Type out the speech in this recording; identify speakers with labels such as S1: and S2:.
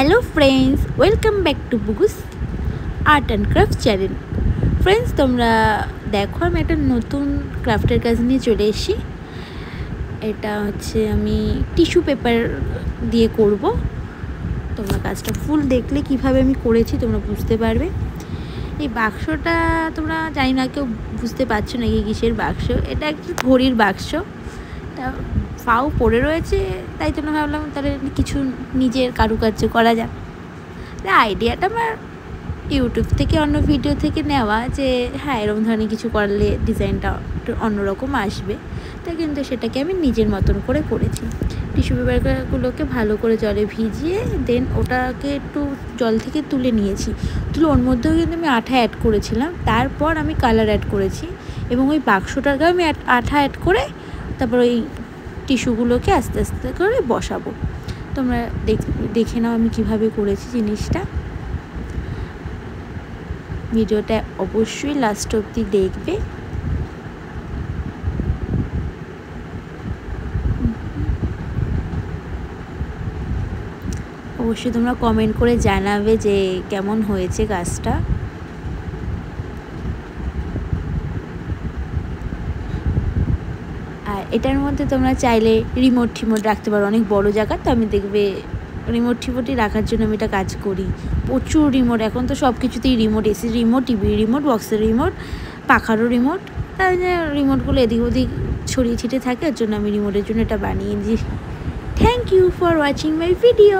S1: Hello friends, welcome back to Bugus art and craft channel. Friends, তোমরা দেখো আমি একটা নতুন ক্রাফটের কাজ নিয়ে চলে এসেছি। এটা হচ্ছে আমি টিস্যু পেপার দিয়ে করব। তোমরা কাজটা ফুল দেখলে কিভাবে আমি করেছি তোমরা বুঝতে পারবে। এই বাক্সটা তোমরা জানি না কেউ বুঝতে পারছো না কি কিসের বাক্স। এটা একটা ঘড়ির বাক্স। ফাও পড়ে রয়েছে, তাই জন্য ভাবলাম তাহলে কিছু নিজের কারুকার্য করা যাক। আইডিয়াটা আমার ইউটিউব থেকে অন্য ভিডিও থেকে নেওয়া, যে হ্যাঁ এরকম ধরনের কিছু করলে ডিজাইনটা একটু অন্যরকম আসবে, তাই কিন্তু সেটাকে আমি নিজের মতন করে করেছি। টিস্যু পেপারগুলোকে ভালো করে জলে ভিজিয়ে দেন ওটাকে একটু জল থেকে তুলে নিয়েছি। তুলে ওর মধ্যেও কিন্তু আমি আঠা অ্যাড করেছিলাম, তারপর আমি কালার অ্যাড করেছি এবং ওই বাক্সটাকে আমি আঠা অ্যাড করে তারপর ওই টিস্যুগুলোকে আস্তে আস্তে করে বসাবো। তোমরা দেখে নাও আমি কিভাবে করেছি জিনিসটা। ভিডিওটা অবশ্যই লাস্ট অবধি দেখবে। অবশ্যই তোমরা কমেন্ট করে জানাবে যে কেমন হয়েছে কাজটা। আর এটার মধ্যে তোমরা চাইলে রিমোট রাখতে পারো, অনেক বড় জায়গা তো আমি দেখবে রিমোটই রাখার জন্য আমি এটা কাজ করি। প্রচুর রিমোট, এখন তো সব কিছুতেই রিমোট, এসির রিমোট, টিভির রিমোট, বক্সের রিমোট, পাখারও রিমোট, তাই রিমোটগুলো এদিক ওদিক ছড়িয়ে ছিটে থাকে, ওর জন্য আমি রিমোটের জন্য এটা বানিয়ে দিই। Thank you for watching my video.